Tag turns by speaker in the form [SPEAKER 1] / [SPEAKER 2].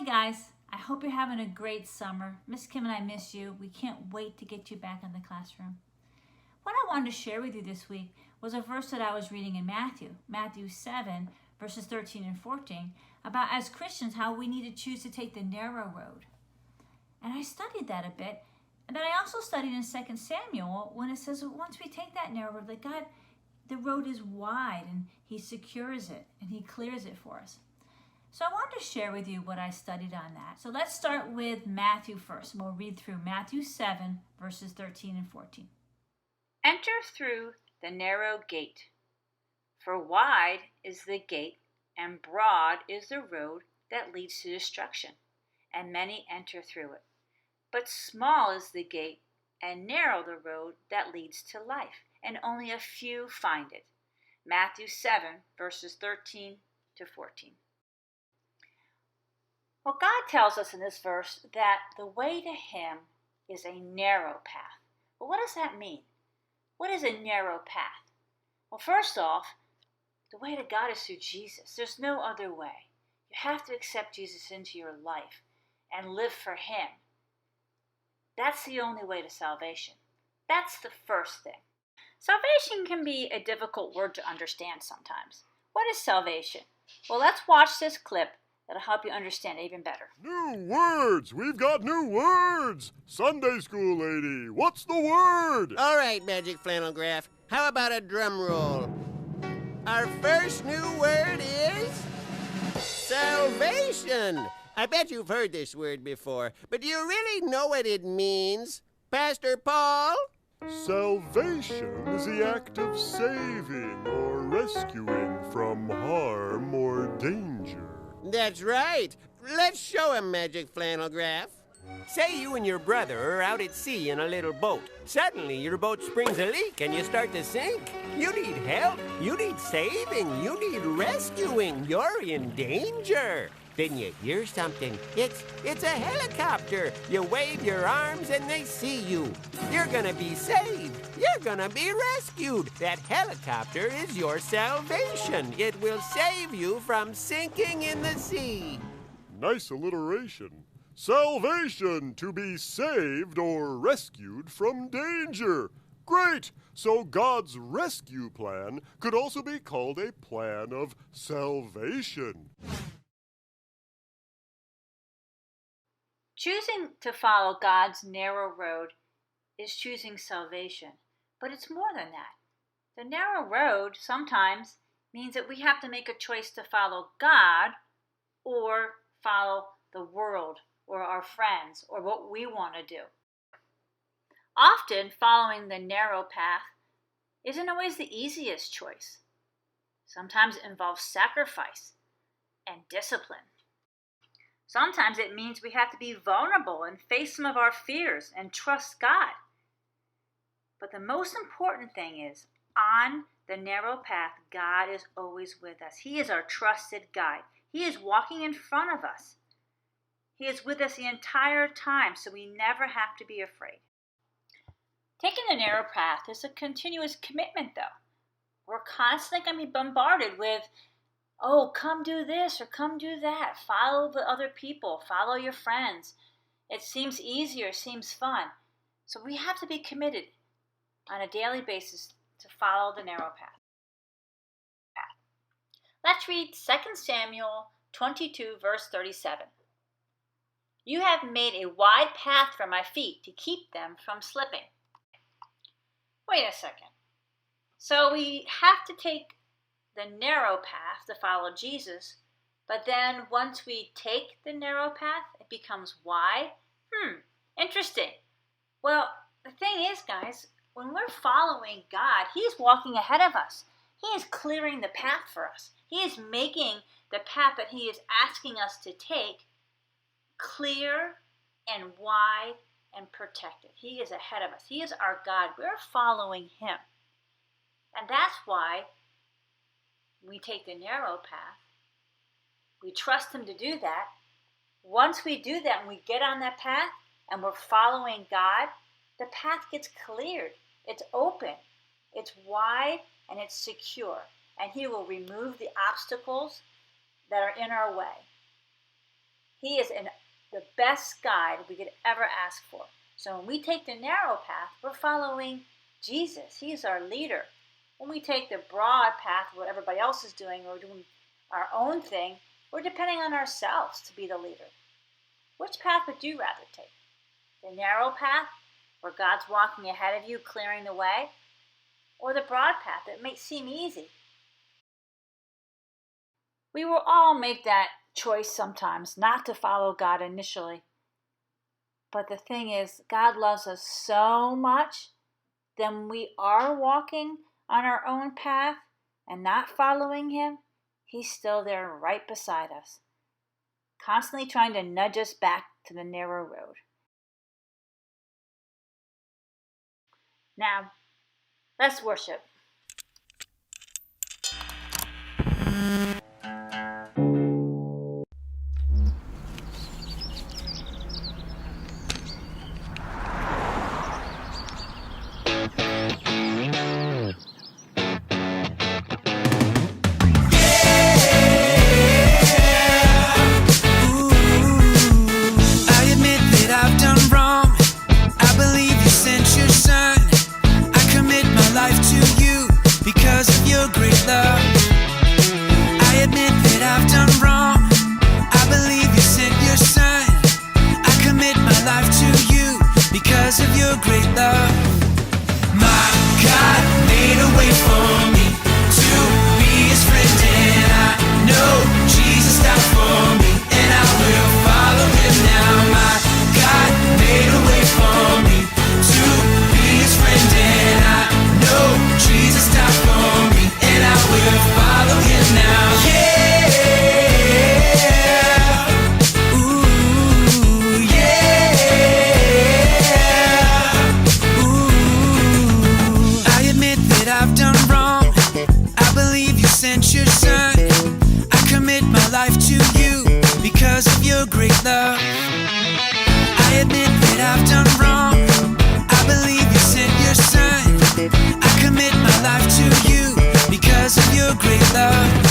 [SPEAKER 1] guys, I hope you're having a great summer. Miss Kim and I miss you. We can't wait to get you back in the classroom. What I wanted to share with you this week was a verse that I was reading in Matthew 7, verses 13 and 14, about as Christians how we need to choose to take the narrow road. And I studied that a bit. And then I also studied in 2 Samuel when it says once we take that narrow road, that God, the road is wide and He secures it and He clears it for us. So I wanted to share with you what I studied on that. So let's start with Matthew first, and we'll read through Matthew 7, verses 13 and 14.
[SPEAKER 2] Enter through the narrow gate, for wide is the gate, and broad is the road that leads to destruction, and many enter through it. But small is the gate, and narrow the road that leads to life, and only a few find it. Matthew 7, verses 13 to 14. Well, God tells us in this verse that the way to Him is a narrow path. Well, what does that mean? What is a narrow path? Well, first off, the way to God is through Jesus. There's no other way. You have to accept Jesus into your life and live for Him. That's the only way to salvation. That's the first thing. Salvation can be a difficult word to understand sometimes. What is salvation? Well, let's watch this clip that'll help you understand it even better.
[SPEAKER 3] New words! We've got new words! Sunday school lady, what's the word?
[SPEAKER 4] All right, Magic Flannel Graph. How about a drum roll? Our first new word is salvation. I bet you've heard this word before, but do you really know what it means, Pastor Paul?
[SPEAKER 3] Salvation is the act of saving or rescuing from harm or danger.
[SPEAKER 4] That's right. Let's show him, Magic Flannel Graph.
[SPEAKER 5] Say you and your brother are out at sea in a little boat. Suddenly, your boat springs a leak and you start to sink. You need help. You need saving. You need rescuing. You're in danger. Then you hear something. It's a helicopter. You wave your arms and they see you. You're gonna be saved. You're gonna be rescued. That helicopter is your salvation. It will save you from sinking in the sea.
[SPEAKER 3] Nice alliteration. Salvation, to be saved or rescued from danger. Great! So God's rescue plan could also be called a plan of salvation.
[SPEAKER 2] Choosing to follow God's narrow road is choosing salvation, but it's more than that. The narrow road sometimes means that we have to make a choice to follow God or follow the world or our friends or what we want to do. Often, following the narrow path isn't always the easiest choice. Sometimes it involves sacrifice and discipline. Sometimes it means we have to be vulnerable and face some of our fears and trust God. But the most important thing is, on the narrow path, God is always with us. He is our trusted guide. He is walking in front of us. He is with us the entire time, so we never have to be afraid. Taking the narrow path is a continuous commitment, though. We're constantly going to be bombarded with, oh, come do this or come do that. Follow the other people. Follow your friends. It seems easier, seems fun. So we have to be committed on a daily basis to follow the narrow path. Let's read 2 Samuel 22, verse 37. You have made a wide path for my feet to keep them from slipping. Wait a second. So we have to take the narrow path to follow Jesus, but then once we take the narrow path, it becomes wide? Interesting. Well, the thing is, guys, when we're following God, He's walking ahead of us. He is clearing the path for us. He is making the path that He is asking us to take clear and wide and protected. He is ahead of us. He is our God. We're following Him. And that's why we take the narrow path. We trust Him to do that. Once we do that and we get on that path and we're following God, the path gets cleared. It's open, it's wide, and it's secure. And He will remove the obstacles that are in our way. He is the best guide we could ever ask for. So when we take the narrow path, we're following Jesus. He is our leader. When we take the broad path, what everybody else is doing, or doing our own thing, we're depending on ourselves to be the leader. Which path would you rather take? The narrow path, where God's walking ahead of you, clearing the way? Or the broad path that may seem easy? We will all make that choice sometimes, not to follow God initially. But the thing is, God loves us so much that when we are walking on our own path and not following Him, He's still there right beside us, constantly trying to nudge us back to the narrow road. Now, let's worship.
[SPEAKER 6] Because of your great love, my God made a way for me to be His friend, and I know Jesus died for me, and I will follow Him now. My God made a way for me to be His friend, and I know Jesus died for me, and I will follow Him now. Yeah. Your son, I commit my life to you because of your great love. I admit that I've done wrong. I believe you sent your son. I commit my life to you because of your great love.